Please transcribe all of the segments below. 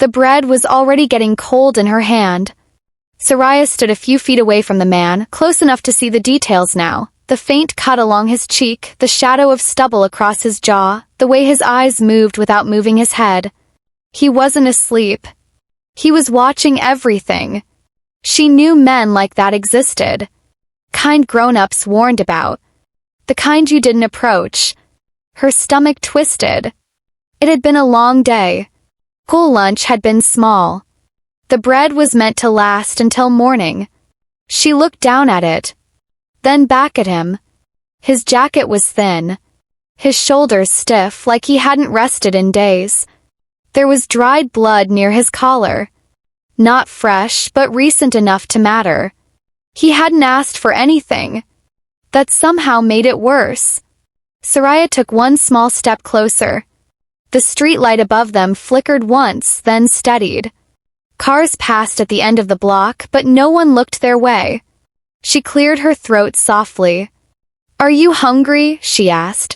The bread was already getting cold in her hand. Soraya stood a few feet away from the man, close enough to see the details now. The faint cut along his cheek, the shadow of stubble across his jaw, the way his eyes moved without moving his head. He wasn't asleep. He was watching everything. She knew men like that existed. Kind grown-ups warned about. The kind you didn't approach. Her stomach twisted. It had been a long day. School lunch had been small. The bread was meant to last until morning. She looked down at it, then back at him. His jacket was thin. His shoulders stiff like he hadn't rested in days. There was dried blood near his collar. Not fresh, but recent enough to matter. He hadn't asked for anything. That somehow made it worse. Soraya took one small step closer. The streetlight above them flickered once, then steadied. Cars passed at the end of the block, but no one looked their way. She cleared her throat softly. "Are you hungry?" she asked.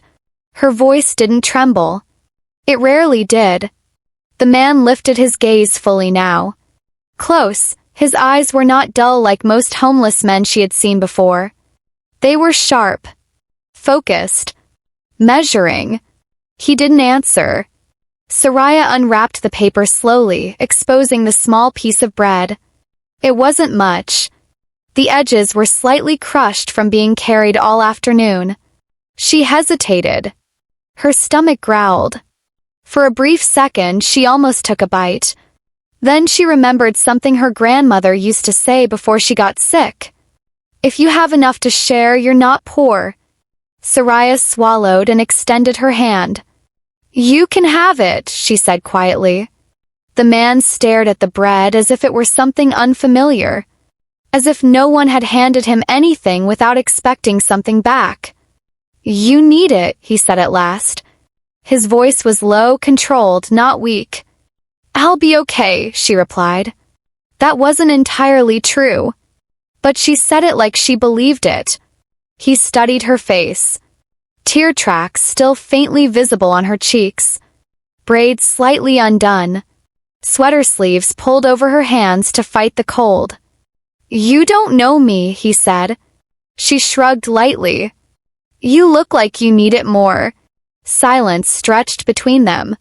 Her voice didn't tremble. It rarely did. The man lifted his gaze fully now. Close, his eyes were not dull like most homeless men she had seen before. They were sharp, focused, measuring. He didn't answer. Soraya unwrapped the paper slowly, exposing the small piece of bread. It wasn't much. The edges were slightly crushed from being carried all afternoon. She hesitated. Her stomach growled. For a brief second, she almost took a bite. Then she remembered something her grandmother used to say before she got sick. "If you have enough to share, you're not poor." Soraya swallowed and extended her hand. "You can have it," she said quietly. The man stared at the bread as if it were something unfamiliar, as if no one had handed him anything without expecting something back. "You need it," he said at last. His voice was low, controlled, not weak. "I'll be okay," she replied. That wasn't entirely true, but she said it like she believed it. He studied her face. Tear tracks still faintly visible on her cheeks. Braids slightly undone. Sweater sleeves pulled over her hands to fight the cold. "You don't know me," he said. She shrugged lightly. "You look like you need it more." Silence stretched between them.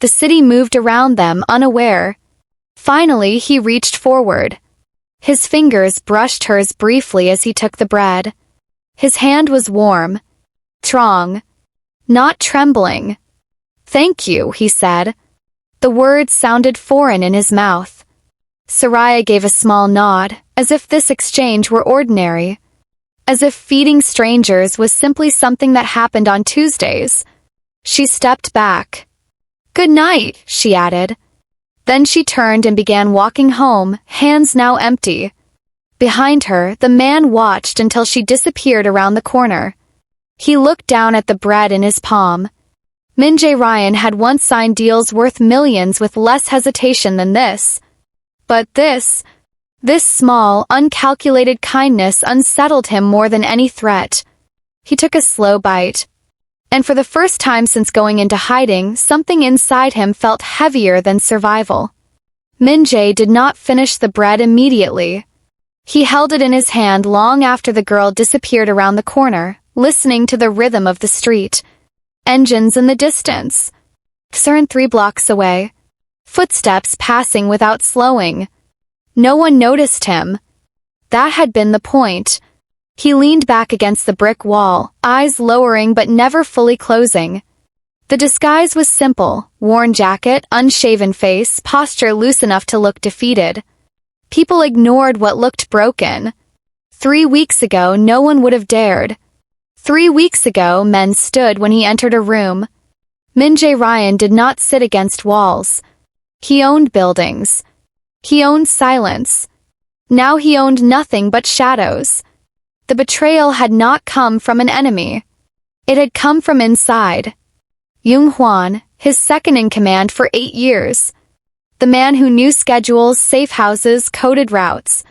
The city moved around them, unaware. Finally, he reached forward. His fingers brushed hers briefly as he took the bread. His hand was warm, strong, not trembling. "Thank you," he said. The words sounded foreign in his mouth. Soraya gave a small nod, as if this exchange were ordinary. As if feeding strangers was simply something that happened on Tuesdays. She stepped back. "Good night," she added. Then she turned and began walking home, hands now empty. Behind her, the man watched until she disappeared around the corner. He looked down at the bread in his palm. Min-jae Ryan had once signed deals worth millions with less hesitation than this. But this small, uncalculated kindness unsettled him more than any threat. He took a slow bite. And for the first time since going into hiding, something inside him felt heavier than survival. Min-jae did not finish the bread immediately. He held it in his hand long after the girl disappeared around the corner, listening to the rhythm of the street. Engines in the distance. Cern 3 blocks away. Footsteps passing without slowing. No one noticed him. That had been the point. He leaned back against the brick wall, eyes lowering but never fully closing. The disguise was simple: worn jacket, unshaven face, posture loose enough to look defeated. People ignored what looked broken. 3 weeks ago, no one would have dared. 3 weeks ago, men stood when he entered a room. Min-jae Ryan did not sit against walls. He owned buildings. He owned silence. Now he owned nothing but shadows. The betrayal had not come from an enemy. It had come from inside. Jung Hwan, his second in command for 8 years. The man who knew schedules, safe houses, coded routes.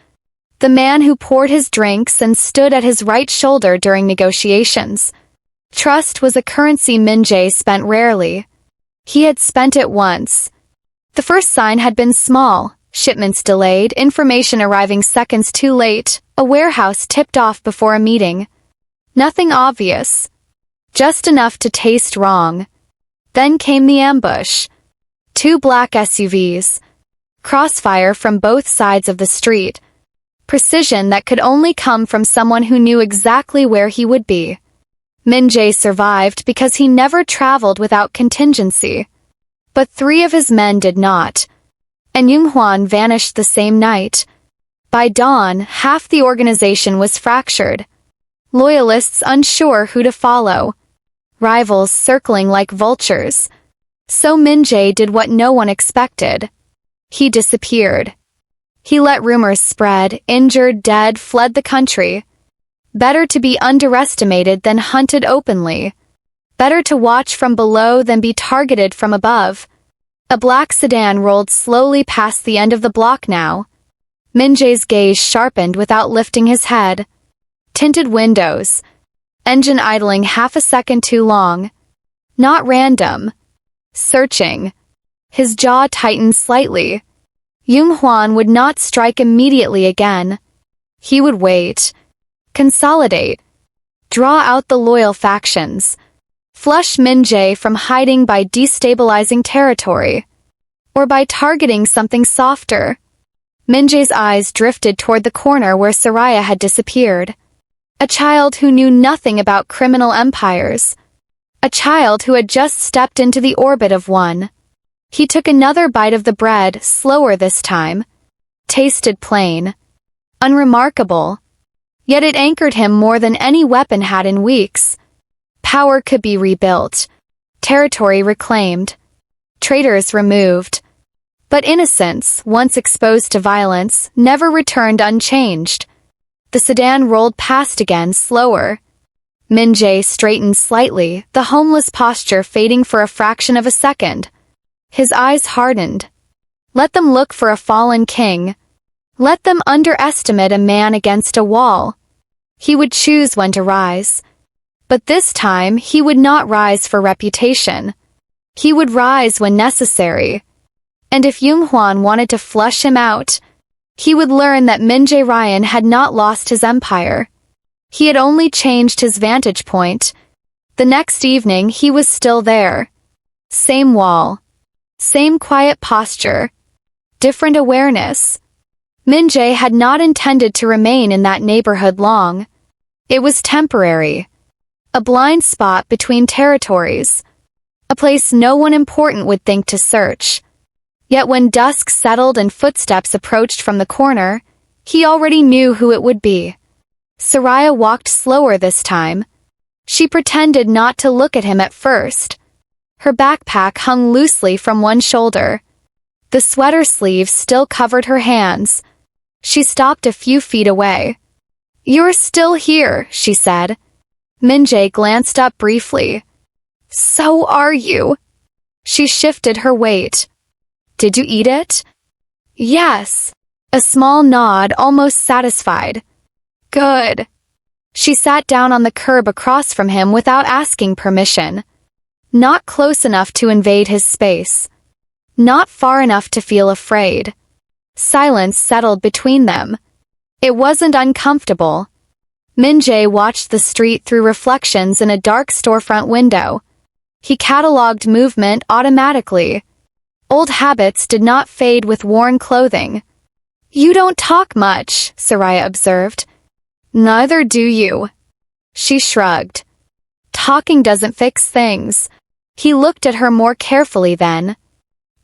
The man who poured his drinks and stood at his right shoulder during negotiations. Trust was a currency Min-jae spent rarely. He had spent it once. The first sign had been small, shipments delayed, information arriving seconds too late, a warehouse tipped off before a meeting. Nothing obvious. Just enough to taste wrong. Then came the ambush. 2 black SUVs. Crossfire from both sides of the street. Precision that could only come from someone who knew exactly where he would be. Min-jae survived because he never traveled without contingency. But 3 of his men did not. And Yoonghwan vanished the same night. By dawn, half the organization was fractured. Loyalists unsure who to follow. Rivals circling like vultures. So Min-jae did what no one expected. He disappeared. He let rumors spread, injured, dead, fled the country. Better to be underestimated than hunted openly. Better to watch from below than be targeted from above. A black sedan rolled slowly past the end of the block now. Min-jae's gaze sharpened without lifting his head. Tinted windows. Engine idling half a second too long. Not random. Searching. His jaw tightened slightly. Yoonghwan would not strike immediately again. He would wait. Consolidate. Draw out the loyal factions. Flush Min-jae from hiding by destabilizing territory. Or by targeting something softer. Min-jae's eyes drifted toward the corner where Soraya had disappeared. A child who knew nothing about criminal empires. A child who had just stepped into the orbit of one. He took another bite of the bread, slower this time. Tasted plain. Unremarkable. Yet it anchored him more than any weapon had in weeks. Power could be rebuilt. Territory reclaimed. Traitors removed. But innocence, once exposed to violence, never returned unchanged. The sedan rolled past again, slower. Min-jae straightened slightly, the homeless posture fading for a fraction of a second. His eyes hardened. Let them look for a fallen king. Let them underestimate a man against a wall. He would choose when to rise. But this time, he would not rise for reputation. He would rise when necessary. And if Yoonghwan wanted to flush him out, he would learn that Min-jae Ryan had not lost his empire. He had only changed his vantage point. The next evening, he was still there. Same wall. Same quiet posture. Different awareness. Min-jae had not intended to remain in that neighborhood long. It was temporary. A blind spot between territories. A place no one important would think to search. Yet when dusk settled and footsteps approached from the corner, he already knew who it would be. Soraya walked slower this time. She pretended not to look at him at first. Her backpack hung loosely from one shoulder. The sweater sleeve still covered her hands. She stopped a few feet away. "You're still here," she said. Min-jae glanced up briefly. "So are you." She shifted her weight. "Did you eat it?" "Yes." A small nod, almost satisfied. "Good." She sat down on the curb across from him without asking permission. Not close enough to invade his space. Not far enough to feel afraid. Silence settled between them. It wasn't uncomfortable. Min-jae watched the street through reflections in a dark storefront window. He catalogued movement automatically. Old habits did not fade with worn clothing. "You don't talk much," Soraya observed. "Neither do you." She shrugged. "Talking doesn't fix things." He looked at her more carefully then.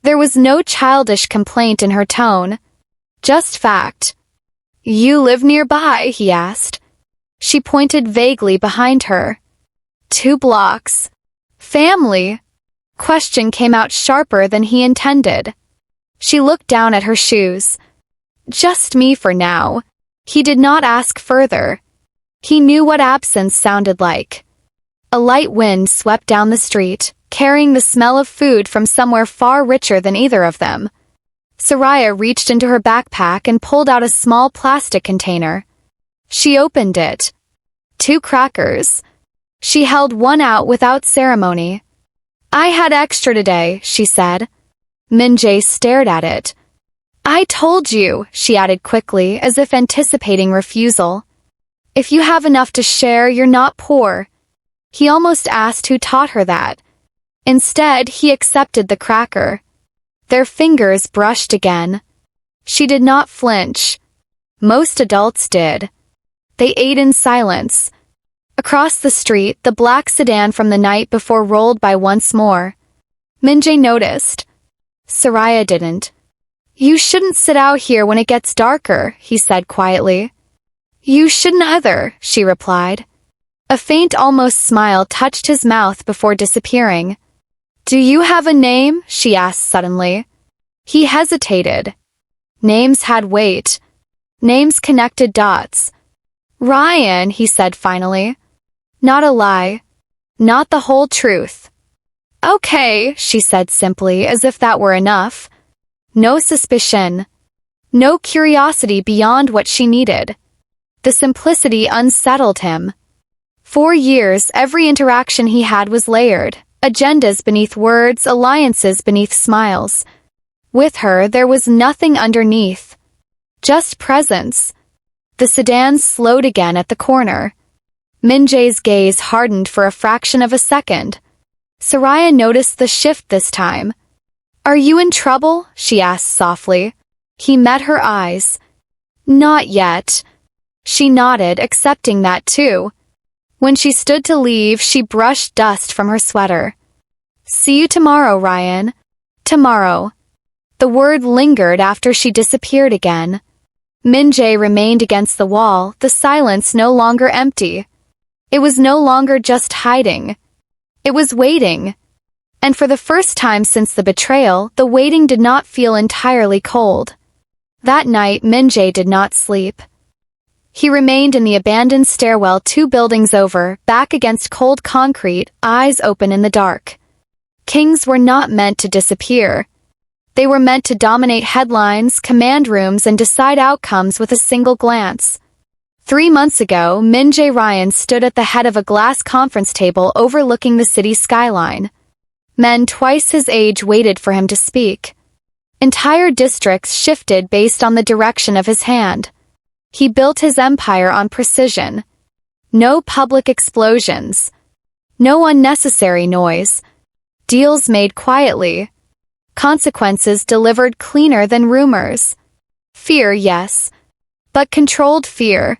There was no childish complaint in her tone. Just fact. "You live nearby?" he asked. She pointed vaguely behind her. 2 blocks. "Family?" Question came out sharper than he intended. She looked down at her shoes. "Just me for now." He did not ask further. He knew what absence sounded like. A light wind swept down the street, carrying the smell of food from somewhere far richer than either of them. Soraya reached into her backpack and pulled out a small plastic container. She opened it. 2 crackers. She held one out without ceremony. "I had extra today," she said. Min-jae stared at it. I told you, she added quickly, as if anticipating refusal. If you have enough to share, you're not poor. He almost asked who taught her that. Instead, he accepted the cracker. Their fingers brushed again. She did not flinch. Most adults did. They ate in silence. Across the street, the black sedan from the night before rolled by once more. Min-jae noticed. Soraya didn't. You shouldn't sit out here when it gets darker, he said quietly. You shouldn't either, she replied. A faint almost smile touched his mouth before disappearing. Do you have a name? She asked suddenly. He hesitated. Names had weight. Names connected dots. Ryan, he said finally. Not a lie. Not the whole truth. Okay, she said simply, as if that were enough. No suspicion. No curiosity beyond what she needed. The simplicity unsettled him. For years, every interaction he had was layered. Agendas beneath words, alliances beneath smiles. With her, there was nothing underneath. Just presence. The sedan slowed again at the corner. Min-jae's gaze hardened for a fraction of a second. Soraya noticed the shift this time. Are you in trouble? She asked softly. He met her eyes. Not yet. She nodded, accepting that too. When she stood to leave, she brushed dust from her sweater. See you tomorrow, Ryan. Tomorrow. The word lingered after she disappeared again. Min-jae remained against the wall, the silence no longer empty. It was no longer just hiding. It was waiting. And for the first time since the betrayal, the waiting did not feel entirely cold. That night, Min-jae did not sleep. He remained in the abandoned stairwell 2 buildings over, back against cold concrete, eyes open in the dark. Kings were not meant to disappear. They were meant to dominate headlines, command rooms, and decide outcomes with a single glance. 3 months ago, Min-jae Ryan stood at the head of a glass conference table overlooking the city skyline. Men twice his age waited for him to speak. Entire districts shifted based on the direction of his hand. He built his empire on precision. No public explosions. No unnecessary noise. Deals made quietly. Consequences delivered cleaner than rumors. Fear, yes. But controlled fear.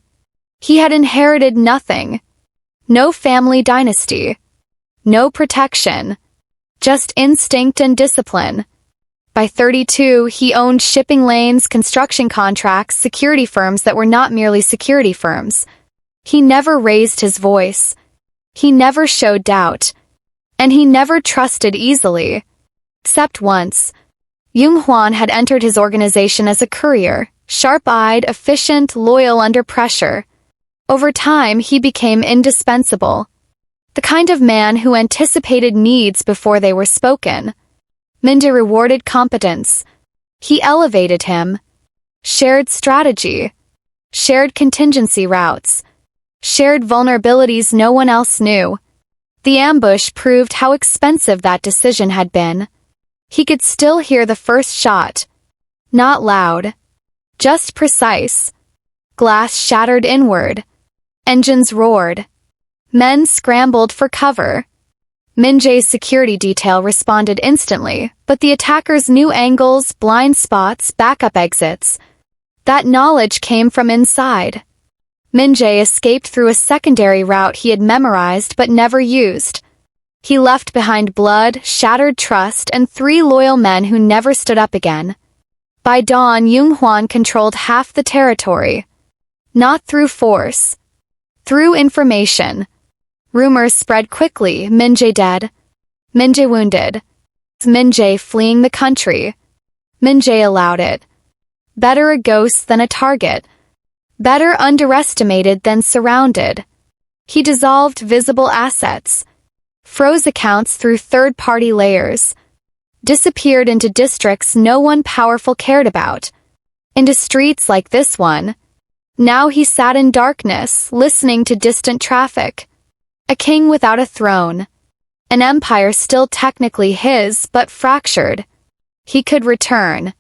He had inherited nothing. No family dynasty. No protection. Just instinct and discipline. By 32, he owned shipping lanes, construction contracts, security firms that were not merely security firms. He never raised his voice. He never showed doubt. And he never trusted easily. Except once. Jung Hwan had entered his organization as a courier, sharp-eyed, efficient, loyal under pressure. Over time, he became indispensable. The kind of man who anticipated needs before they were spoken. Min-jae rewarded competence. He elevated him. Shared strategy. Shared contingency routes. Shared vulnerabilities no one else knew. The ambush proved how expensive that decision had been. He could still hear the first shot. Not loud. Just precise. Glass shattered inward. Engines roared. Men scrambled for cover. Min-jae's security detail responded instantly, but the attackers knew angles, blind spots, backup exits. That knowledge came from inside. Min-jae escaped through a secondary route he had memorized but never used. He left behind blood, shattered trust, and 3 loyal men who never stood up again. By dawn, Jung Hwan controlled half the territory. Not through force. Through information. Rumors spread quickly, Min-jae dead. Min-jae wounded. Min-jae fleeing the country. Min-jae allowed it. Better a ghost than a target. Better underestimated than surrounded. He dissolved visible assets. Froze accounts through third-party layers. Disappeared into districts no one powerful cared about. Into streets like this one. Now he sat in darkness, listening to distant traffic. A king without a throne. An empire still technically his, but fractured. He could return.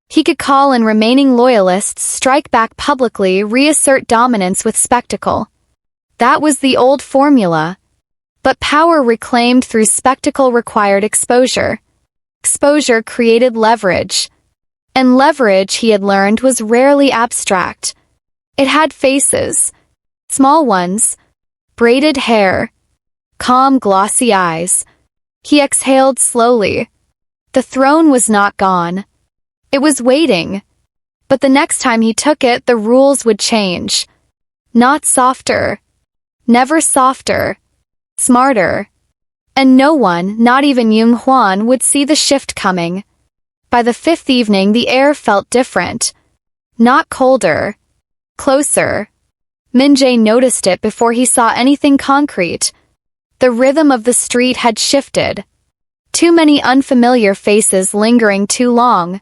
He could call in remaining loyalists, strike back publicly, reassert dominance with spectacle. That was the old formula. But power reclaimed through spectacle required exposure. Exposure created leverage. And leverage, he had learned, was rarely abstract. It had faces. Small ones. Braided hair. Calm, glossy eyes. He exhaled slowly. The throne was not gone. It was waiting. But the next time he took it, the rules would change. Not softer. Never softer. Smarter. And no one, not even Yung Huan, would see the shift coming. By the fifth evening, the air felt different. Not colder. Closer. Min-jae noticed it before he saw anything concrete. The rhythm of the street had shifted. Too many unfamiliar faces lingering too long.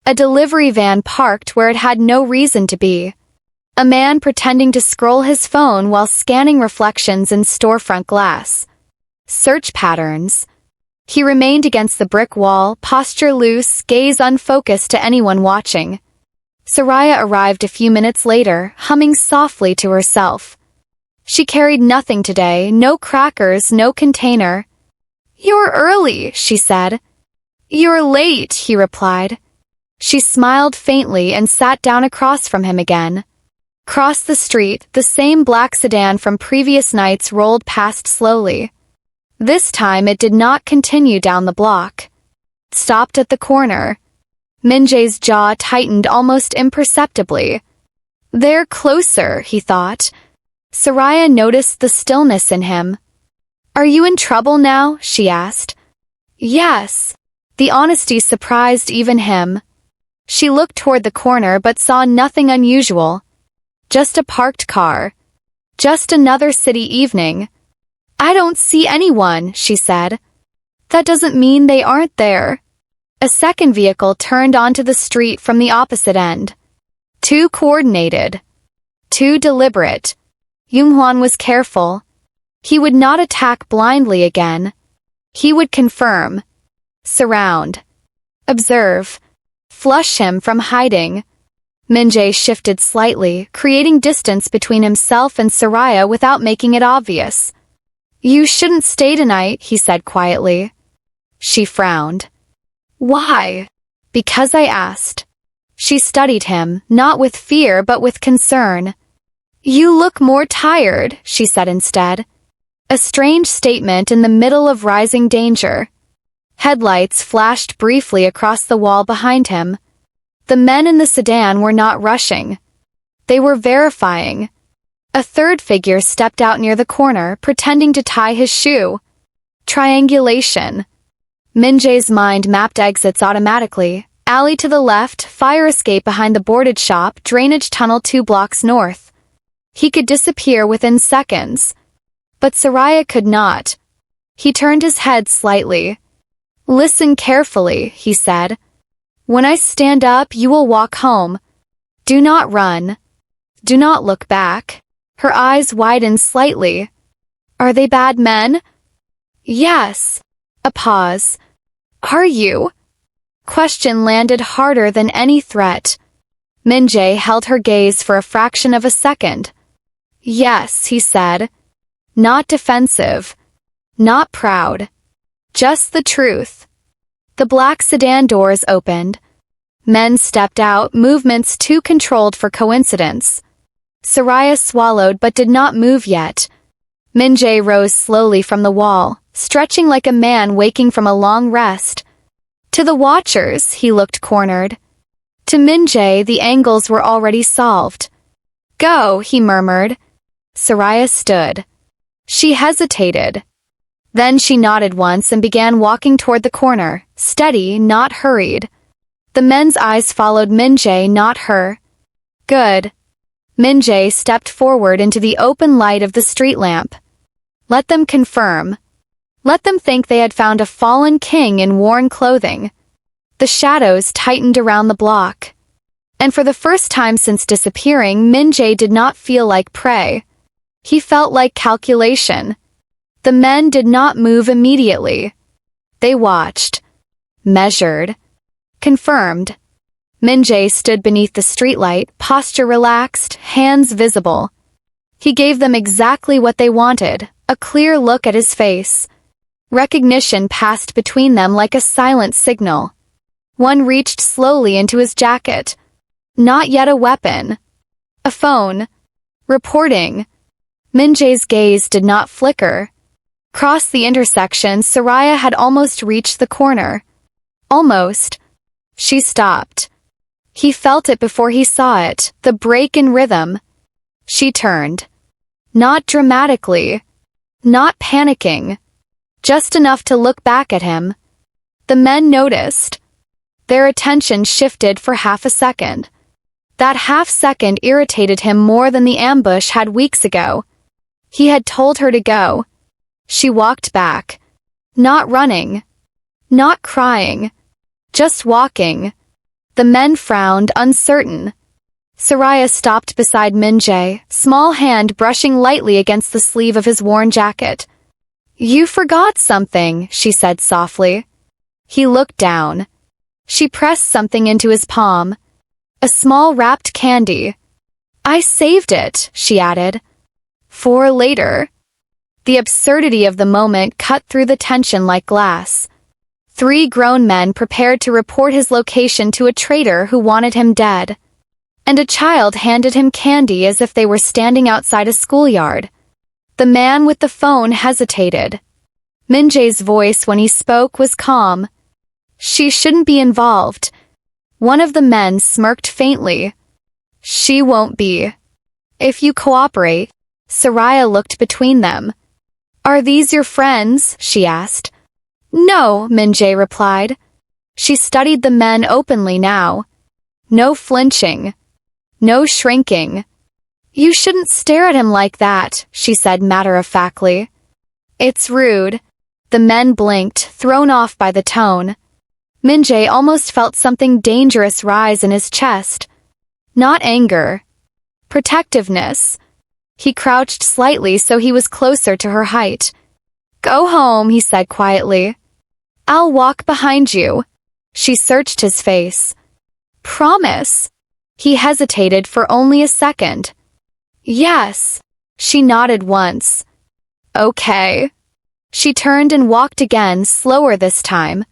A delivery van parked where it had no reason to be. A man pretending to scroll his phone while scanning reflections in storefront glass. Search patterns. He remained against the brick wall, posture loose, gaze unfocused to anyone watching. Soraya arrived a few minutes later, humming softly to herself. She carried nothing today, no crackers, no container. "You're early," she said. "You're late," he replied. She smiled faintly and sat down across from him again. Across the street, the same black sedan from previous nights rolled past slowly. This time it did not continue down the block. It stopped at the corner. Min-jae's jaw tightened almost imperceptibly. "They're closer," he thought. Soraya noticed the stillness in him. "Are you in trouble now?" she asked. "Yes." The honesty surprised even him. She looked toward the corner but saw nothing unusual. Just a parked car. Just another city evening. "I don't see anyone," she said. "That doesn't mean they aren't there." A second vehicle turned onto the street from the opposite end. Too coordinated. Too deliberate. Yung-hwan was careful. He would not attack blindly again. He would confirm. Surround. Observe. Flush him from hiding. Min-jae shifted slightly, creating distance between himself and Soraya without making it obvious. "You shouldn't stay tonight," he said quietly. She frowned. "Why?" "Because I asked." She studied him, not with fear but with concern. "You look more tired," she said instead. A strange statement in the middle of rising danger. Headlights flashed briefly across the wall behind him. The men in the sedan were not rushing. They were verifying. A third figure stepped out near the corner, pretending to tie his shoe. Triangulation. Min-jae's mind mapped exits automatically. Alley to the left, fire escape behind the boarded shop, drainage tunnel 2 blocks north. He could disappear within seconds. But Soraya could not. He turned his head slightly. "Listen carefully," he said. "When I stand up, you will walk home. Do not run. Do not look back." Her eyes widened slightly. "Are they bad men?" "Yes." A pause. "Are you?" Question landed harder than any threat. Min-jae held her gaze for a fraction of a second. "Yes," he said. Not defensive. Not proud. Just the truth. The black sedan doors opened. Men stepped out, movements too controlled for coincidence. Soraya swallowed but did not move yet. Min-jae rose slowly from the wall, stretching like a man waking from a long rest. To the watchers, he looked cornered. To Min-jae, the angles were already solved. "Go," he murmured. Soraya stood. She hesitated. Then she nodded once and began walking toward the corner, steady, not hurried. The men's eyes followed Min-jae, not her. Good. Min-jae stepped forward into the open light of the street lamp. Let them confirm. Let them think they had found a fallen king in worn clothing. The shadows tightened around the block. And for the first time since disappearing, Min-jae did not feel like prey. He felt like calculation. The men did not move immediately. They watched. Measured. Confirmed. Min-jae stood beneath the streetlight, posture relaxed, hands visible. He gave them exactly what they wanted, a clear look at his face. Recognition passed between them like a silent signal. One reached slowly into his jacket. Not yet a weapon. A phone. Reporting. Min-jae's gaze did not flicker. Across the intersection, Soraya had almost reached the corner. Almost. She stopped. He felt it before he saw it, the break in rhythm. She turned. Not dramatically. Not panicking. Just enough to look back at him. The men noticed. Their attention shifted for half a second. That half second irritated him more than the ambush had weeks ago. He had told her to go. She walked back. Not running. Not crying. Just walking. The men frowned, uncertain. Soraya stopped beside Min-jae, small hand brushing lightly against the sleeve of his worn jacket. "You forgot something," she said softly. He looked down. She pressed something into his palm. A small wrapped candy. "I saved it," she added. "For later." The absurdity of the moment cut through the tension like glass. 3 grown men prepared to report his location to a traitor who wanted him dead. And a child handed him candy as if they were standing outside a schoolyard. The man with the phone hesitated. Min-jae's voice when he spoke was calm. "She shouldn't be involved." One of the men smirked faintly. "She won't be. If you cooperate." Soraya looked between them. "Are these your friends?" she asked. "No," Min-jae replied. She studied the men openly now. No flinching. No shrinking. "You shouldn't stare at him like that," she said matter-of-factly. "It's rude." The men blinked, thrown off by the tone. Min-jae almost felt something dangerous rise in his chest. Not anger. Protectiveness. He crouched slightly so he was closer to her height. "Go home," he said quietly. "I'll walk behind you." She searched his face. "Promise." He hesitated for only a second. "Yes." She nodded once. "Okay." She turned and walked again, slower this time.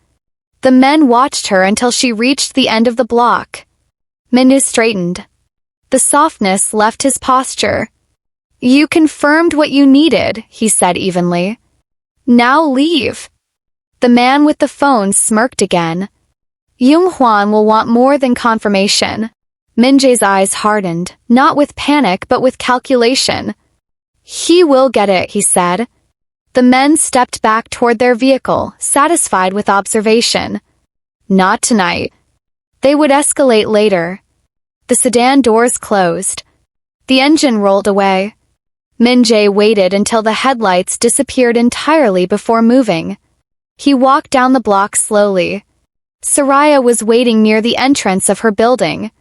The men watched her until she reached the end of the block. Min-jae straightened. The softness left his posture. "You confirmed what you needed," he said evenly. "Now leave." The man with the phone smirked again. "Young-hwan will want more than confirmation." Min-jae's eyes hardened, not with panic but with calculation. "He will get it," he said. The men stepped back toward their vehicle, satisfied with observation. Not tonight. They would escalate later. The sedan doors closed. The engine rolled away. Min-jae waited until the headlights disappeared entirely before moving. He walked down the block slowly. Soraya was waiting near the entrance of her building.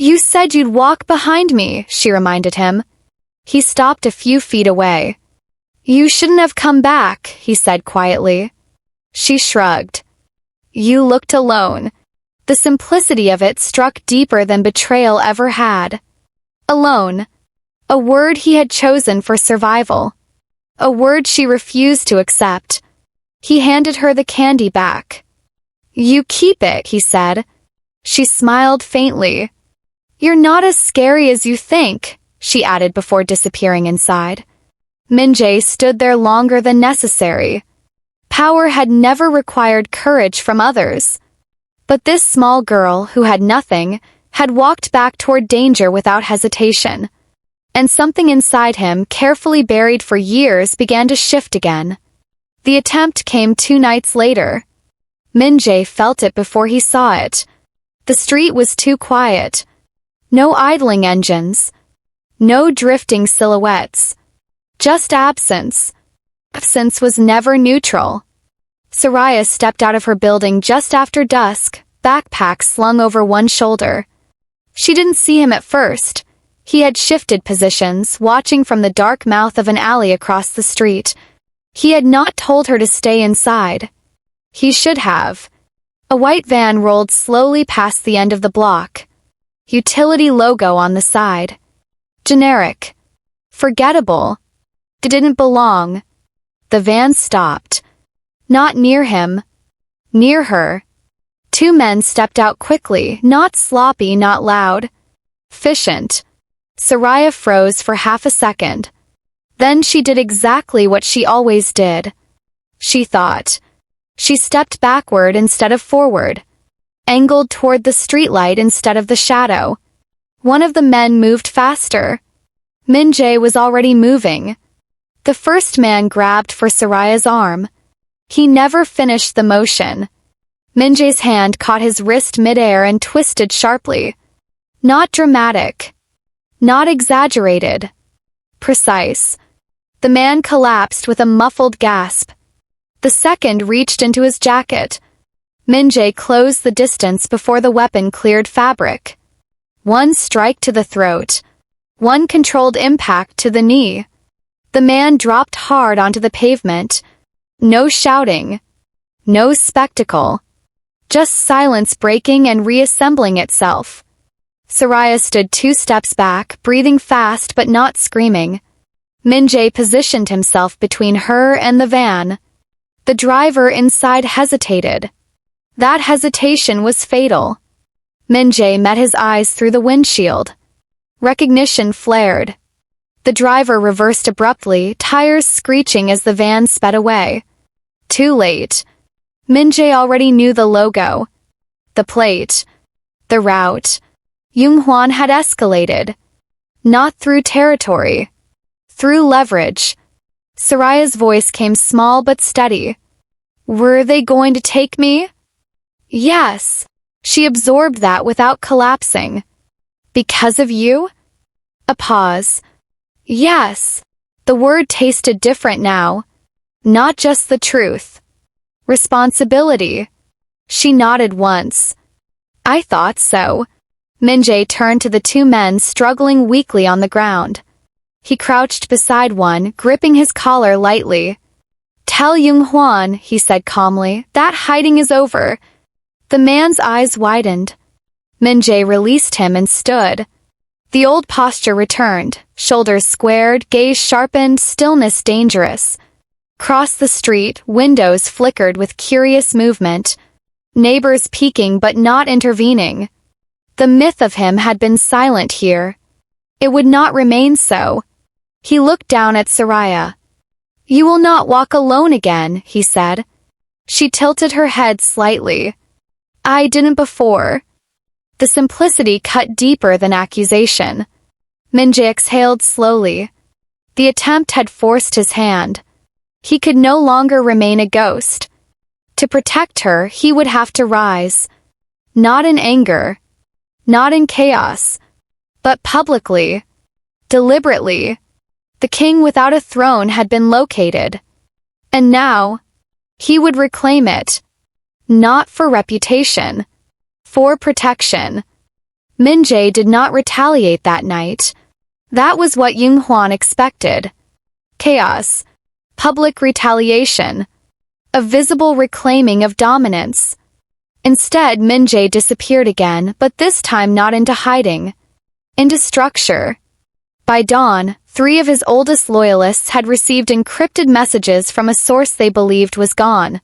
"You said you'd walk behind me," she reminded him. He stopped a few feet away. "You shouldn't have come back," he said quietly. She shrugged. "You looked alone." The simplicity of it struck deeper than betrayal ever had. Alone. A word he had chosen for survival. A word she refused to accept. He handed her the candy back. "You keep it," he said. She smiled faintly. "You're not as scary as you think," she added before disappearing inside. Min-jae stood there longer than necessary. Power had never required courage from others. But this small girl, who had nothing, had walked back toward danger without hesitation. And something inside him, carefully buried for years, began to shift again. The attempt came 2 nights later. Min-jae felt it before he saw it. The street was too quiet. No idling engines. No drifting silhouettes. Just absence. Absence was never neutral. Soraya stepped out of her building just after dusk, backpack slung over one shoulder. She didn't see him at first. He had shifted positions, watching from the dark mouth of an alley across the street. He had not told her to stay inside. He should have. A white van rolled slowly past the end of the block. Utility logo on the side. Generic. Forgettable. Didn't belong. The van stopped. Not near him. Near her. Two men stepped out quickly, not sloppy, not loud. Efficient. Soraya froze for half a second. Then she did exactly what she always did. She thought. She stepped backward instead of forward. Angled toward the streetlight instead of the shadow. One of the men moved faster. Min-jae was already moving. The first man grabbed for Soraya's arm. He never finished the motion. Min-jae's hand caught his wrist midair and twisted sharply. Not dramatic. Not exaggerated. Precise. The man collapsed with a muffled gasp. The second reached into his jacket. Min-jae closed the distance before the weapon cleared fabric. One strike to the throat. One controlled impact to the knee. The man dropped hard onto the pavement. No shouting. No spectacle. Just silence breaking and reassembling itself. Soraya stood 2 steps back, breathing fast but not screaming. Min-jae positioned himself between her and the van. The driver inside hesitated. That hesitation was fatal. Min-jae met his eyes through the windshield. Recognition flared. The driver reversed abruptly, tires screeching as the van sped away. Too late. Min-jae already knew the logo. The plate. The route. Young-hwan had escalated. Not through territory. Through leverage. Soraya's voice came small but steady. Were they going to take me? Yes. She absorbed that without collapsing. Because of you? A pause. Yes. The word tasted different now. Not just the truth. Responsibility. She nodded once. I thought so. Min-jae turned to the 2 men struggling weakly on the ground. He crouched beside one, gripping his collar lightly. Tell Young-hwan, he said calmly, that hiding is over. The man's eyes widened. Min-jae released him and stood. The old posture returned, shoulders squared, gaze sharpened, stillness dangerous. Across the street, windows flickered with curious movement. Neighbors peeking but not intervening. The myth of him had been silent here. It would not remain so. He looked down at Soraya. You will not walk alone again, he said. She tilted her head slightly. I didn't before. The simplicity cut deeper than accusation. Min-jae exhaled slowly. The attempt had forced his hand. He could no longer remain a ghost. To protect her, he would have to rise. Not in anger. Not in chaos. But publicly. Deliberately. The king without a throne had been located. And now, he would reclaim it. Not for reputation. For protection. Min-jae did not retaliate that night. That was what Young-hwan expected. Chaos. Public retaliation. A visible reclaiming of dominance. Instead, Min-jae disappeared again, but this time not into hiding. Into structure. By dawn, 3 of his oldest loyalists had received encrypted messages from a source they believed was gone.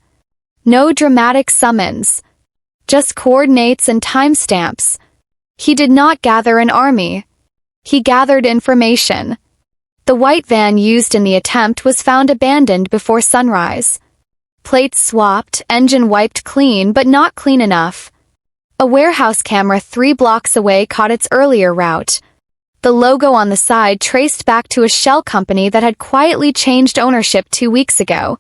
No dramatic summons. Just coordinates and timestamps. He did not gather an army. He gathered information. The white van used in the attempt was found abandoned before sunrise. Plates swapped, engine wiped clean but not clean enough. A warehouse camera 3 blocks away caught its earlier route. The logo on the side traced back to a shell company that had quietly changed ownership 2 weeks ago.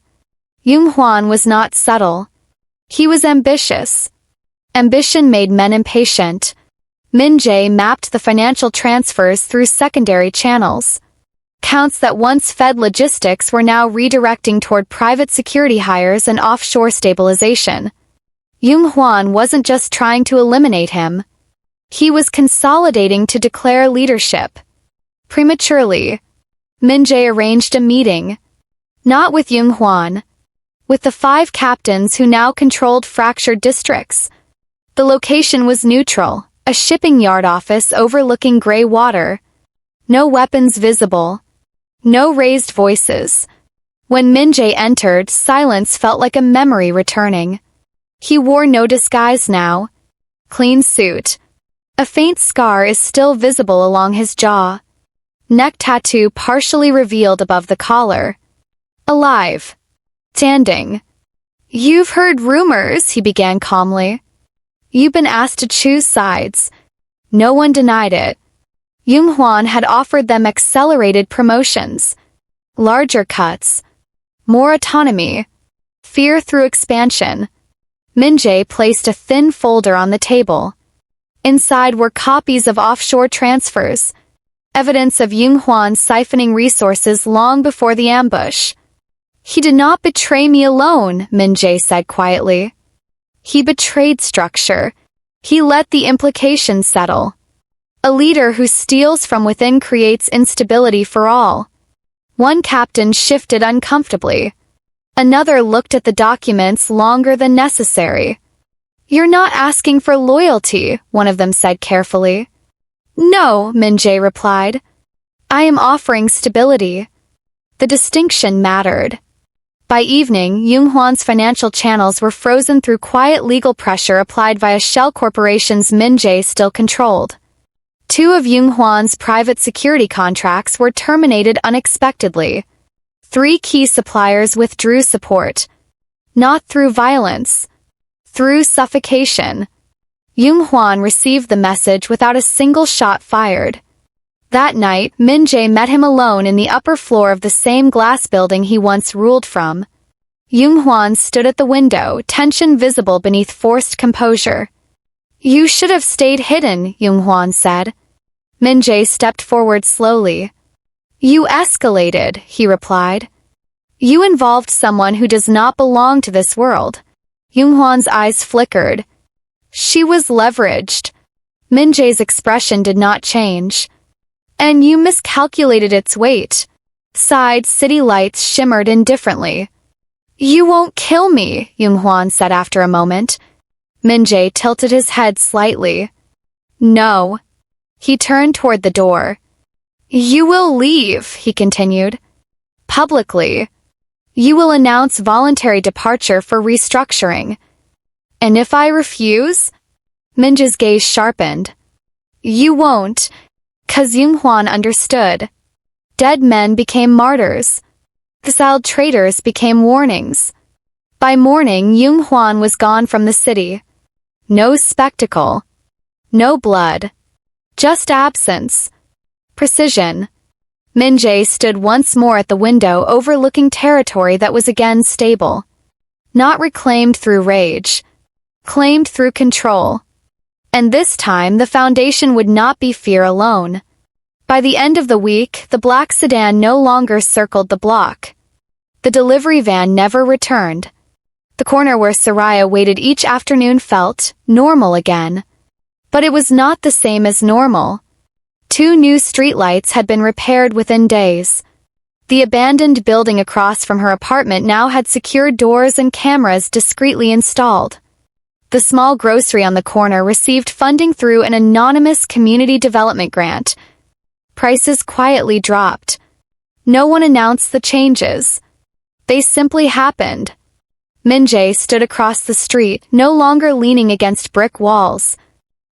Young-hwan was not subtle. He was ambitious. Ambition made men impatient. Min-jae mapped the financial transfers through secondary channels. Accounts that once fed logistics were now redirecting toward private security hires and offshore stabilization. Young-hwan wasn't just trying to eliminate him. He was consolidating to declare leadership. Prematurely, Min-jae arranged a meeting. Not with Young-hwan. with the 5 captains who now controlled fractured districts. The location was neutral, a shipping yard office overlooking gray water. No weapons visible. No raised voices. When Min-jae entered, silence felt like a memory returning. He wore no disguise now. Clean suit. A faint scar is still visible along his jaw. Neck tattoo partially revealed above the collar. Alive. Standing. "You've heard rumors," he began calmly. "You've been asked to choose sides." No one denied it. Yoonghwan had offered them accelerated promotions, larger cuts, more autonomy, fear through expansion. Min-jae placed a thin folder on the table. Inside were copies of offshore transfers, evidence of Yoonghwan siphoning resources long before the ambush. "He did not betray me alone," Min-jae said quietly. "He betrayed structure. He let the implications settle. A leader who steals from within creates instability for all." One captain shifted uncomfortably. Another looked at the documents longer than necessary. "You're not asking for loyalty," one of them said carefully. "No," Min-jae replied. "I am offering stability." The distinction mattered. By evening, Yoonghwan's financial channels were frozen through quiet legal pressure applied via shell corporations Min-jae still controlled. 2 of Yoonghwan's private security contracts were terminated unexpectedly. 3 key suppliers withdrew support. Not through violence. Through suffocation. Yoonghwan received the message without a single shot fired. That night, Min-jae met him alone in the upper floor of the same glass building he once ruled from. Yoonghwan stood at the window, tension visible beneath forced composure. "You should have stayed hidden," Yoonghwan said. Min-jae stepped forward slowly. "You escalated," he replied. "You involved someone who does not belong to this world." Yoonghwan's eyes flickered. "She was leveraged." Min-jae's expression did not change. "And you miscalculated its weight." Side city lights shimmered indifferently. "You won't kill me," Yoonghwan said after a moment. Min-jae tilted his head slightly. "No." He turned toward the door. "You will leave," he continued. "Publicly. You will announce voluntary departure for restructuring." "And if I refuse?" Min-jae's gaze sharpened. "You won't." 'Cause Yoonghwan understood. Dead men became martyrs. Exiled traitors became warnings. By morning, Yoonghwan was gone from the city. No spectacle. No blood. Just absence. Precision. Min-jae stood once more at the window overlooking territory that was again stable. Not reclaimed through rage. Claimed through control. And this time the foundation would not be fear alone. By the end of the week, the black sedan no longer circled the block. The delivery van never returned. The corner where Soraya waited each afternoon felt normal again. But it was not the same as normal. 2 new streetlights had been repaired within days. The abandoned building across from her apartment now had secure doors and cameras discreetly installed. The small grocery on the corner received funding through an anonymous community development grant. Prices quietly dropped. No one announced the changes. They simply happened. Min-jae stood across the street, no longer leaning against brick walls.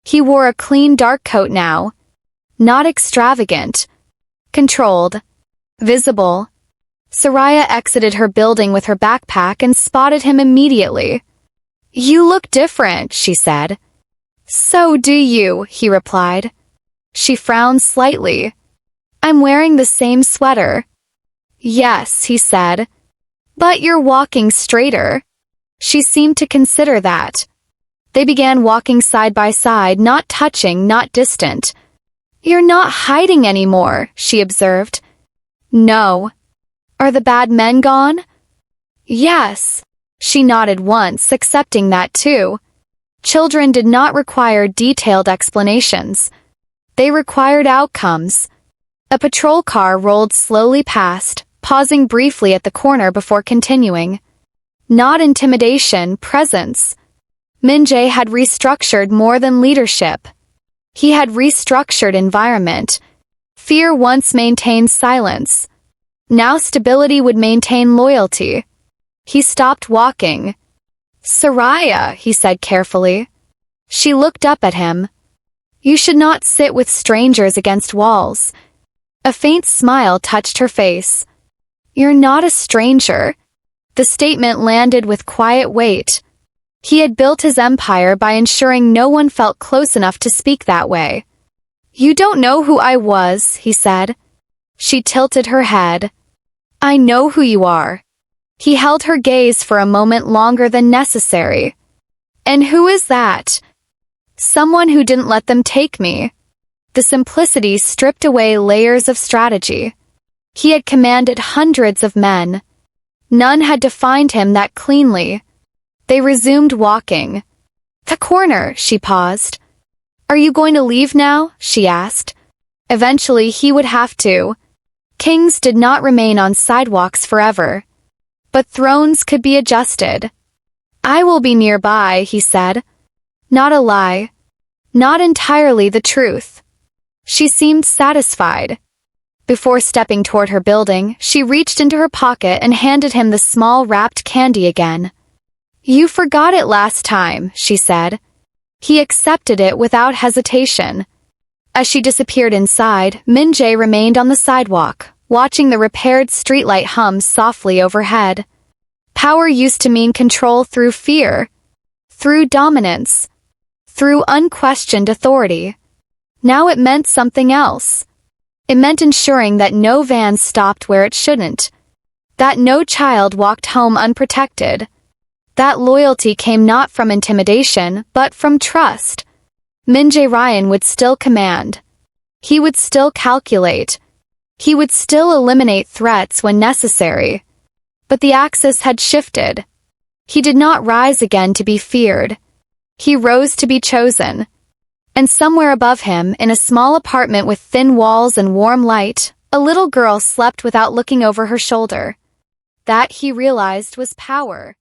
He wore a clean dark coat now. Not extravagant. Controlled. Visible. Soraya exited her building with her backpack and spotted him immediately. "You look different," she said. "So do you," he replied. She frowned slightly. "I'm wearing the same sweater." "Yes," he said. "But you're walking straighter." She seemed to consider that. They began walking side by side, not touching, not distant. "You're not hiding anymore," she observed. "No." "Are the bad men gone?" "Yes." She nodded once, accepting that too. Children did not require detailed explanations. They required outcomes. A patrol car rolled slowly past, pausing briefly at the corner before continuing. Not intimidation, presence. Min-jae had restructured more than leadership. He had restructured environment. Fear once maintained silence. Now stability would maintain loyalty. He stopped walking. "Soraya," he said carefully. She looked up at him. "You should not sit with strangers against walls." A faint smile touched her face. "You're not a stranger." The statement landed with quiet weight. He had built his empire by ensuring no one felt close enough to speak that way. "You don't know who I was," he said. She tilted her head. "I know who you are." He held her gaze for a moment longer than necessary. "And who is that?" "Someone who didn't let them take me." The simplicity stripped away layers of strategy. He had commanded hundreds of men. None had defined him that cleanly. They resumed walking. "The corner," she paused. "Are you going to leave now?" she asked. Eventually he would have to. Kings did not remain on sidewalks forever. But thrones could be adjusted. "I will be nearby," he said. Not a lie. Not entirely the truth. She seemed satisfied. Before stepping toward her building, she reached into her pocket and handed him the small wrapped candy again. "You forgot it last time," she said. He accepted it without hesitation. As she disappeared inside, Min-jae remained on the sidewalk, watching the repaired streetlight hum softly overhead. Power used to mean control through fear, through dominance, through unquestioned authority. Now it meant something else. It meant ensuring that no van stopped where it shouldn't, that no child walked home unprotected. That loyalty came not from intimidation, but from trust. Min-jae Ryan would still command. He would still calculate. He would still eliminate threats when necessary. But the axis had shifted. He did not rise again to be feared. He rose to be chosen. And somewhere above him, in a small apartment with thin walls and warm light, a little girl slept without looking over her shoulder. That, he realized, was power.